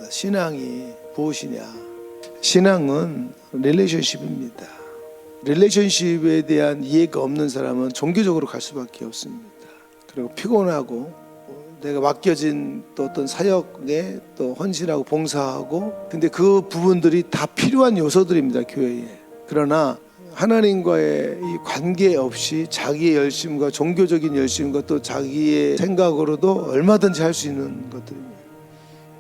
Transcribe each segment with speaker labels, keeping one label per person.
Speaker 1: 신앙이 무엇이냐? 신앙은 릴레이션십입니다. 릴레이션십에 대한 이해가 없는 사람은 종교적으로 갈 수밖에 없습니다. 그리고 피곤하고 내가 맡겨진 또 어떤 사역에 또 헌신하고 봉사하고, 근데 그 부분들이 다 필요한 요소들입니다, 교회에. 그러나 하나님과의 이 관계 없이 자기의 열심과 종교적인 열심과 또 자기의 생각으로도 얼마든지 할 수 있는 것들입니다.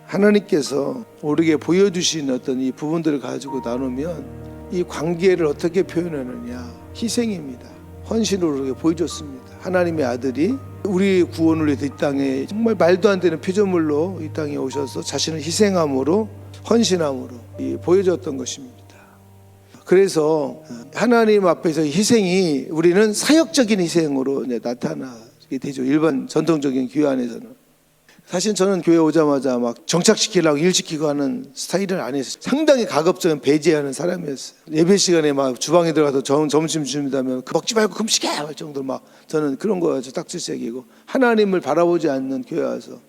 Speaker 1: 하나님께서 우리에게 보여주신 어떤 이 부분들을 가지고 나누면 이 관계를 어떻게 표현하느냐, 희생입니다. 헌신으로 우리에게 보여줬습니다. 하나님의 아들이 우리 구원을 위해서 이 땅에 정말 말도 안 되는 피조물로 이 땅에 오셔서 자신을 희생함으로, 헌신함으로 보여줬던 것입니다. 그래서 하나님 앞에서 희생이 우리는 사역적인 희생으로 나타나게 되죠. 일반 전통적인 교회 안에서는. 사실 저는 교회 오자마자 막 정착시키려고 일 시키고 하는 스타일은 아니었어요. 상당히 가급적인 배제하는 사람이었어요. 예배 시간에 막 주방에 들어가서 점심 준비하면 먹지 말고 금식해 할 정도로 막 저는 그런 거 딱지색이고, 하나님을 바라보지 않는 교회 와서.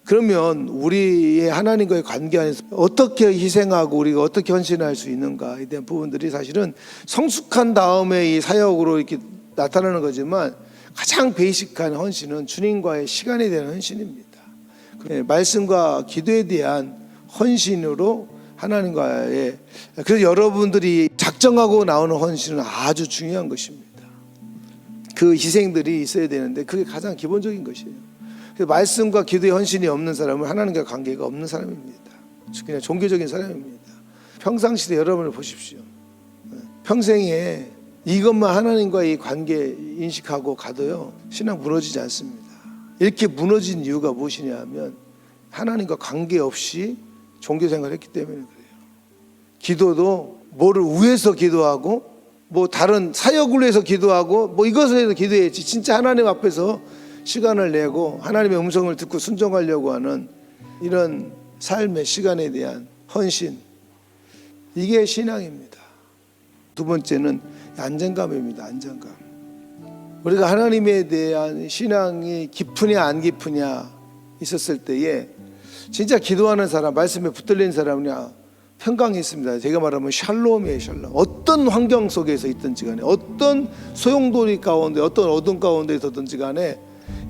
Speaker 1: 그러면 우리의 하나님과의 관계 안에서 어떻게 희생하고 우리가 어떻게 헌신할 수 있는가에 대한 부분들이 사실은 성숙한 다음에 이 사역으로 이렇게 나타나는 거지만, 가장 베이직한 헌신은 주님과의 시간에 대한 헌신입니다. 말씀과 기도에 대한 헌신으로 하나님과의, 그래서 여러분들이 작정하고 나오는 헌신은 아주 중요한 것입니다. 그 희생들이 있어야 되는데 그게 가장 기본적인 것이에요. 그래서 말씀과 기도의 헌신이 없는 사람은 하나님과 관계가 없는 사람입니다. 그냥 종교적인 사람입니다. 평상시대 여러분을 보십시오. 평생에 이것만 하나님과의 관계 인식하고 가도요, 신앙 무너지지 않습니다. 이렇게 무너진 이유가 무엇이냐 하면 하나님과 관계없이 종교생활을 했기 때문에 그래요. 기도도 뭐를 위해서 기도하고, 뭐 다른 사역을 위해서 기도하고, 뭐 이것을 해서 기도했지, 진짜 하나님 앞에서 시간을 내고 하나님의 음성을 듣고 순종하려고 하는 이런 삶의 시간에 대한 헌신, 이게 신앙입니다. 두 번째는 안정감입니다. 안정감. 우리가 하나님에 대한 신앙이 깊으냐 안 깊으냐 있었을 때에 진짜 기도하는 사람, 말씀에 붙들린 사람이냐 평강이 있습니다. 제가 말하면 샬롬이에요. 샬롬. 어떤 환경 속에서 있든지 간에, 어떤 소용돌이 가운데, 어떤 어둠 가운데 있었든지 간에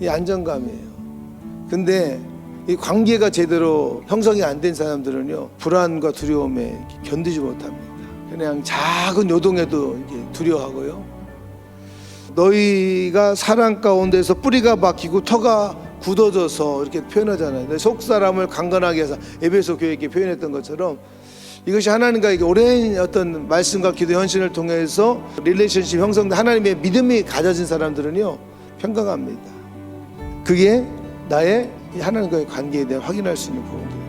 Speaker 1: 이 안정감이에요. 근데 이 관계가 제대로 형성이 안 된 사람들은요, 불안과 두려움에 견디지 못합니다. 그냥 작은 요동에도 이제 두려워하고요. 너희가 사랑 가운데서 뿌리가 박히고 터가 굳어져서 이렇게 표현하잖아요. 속 사람을 강건하게 해서 에베소 교회에 이렇게 표현했던 것처럼, 이것이 하나님과 이게 오랜 어떤 말씀과 기도 헌신을 통해서 릴레이션십 형성된 하나님의 믿음이 가져진 사람들은요, 평강합니다. 그게 나의 하나님과의 관계에 대해 확인할 수 있는 부분들.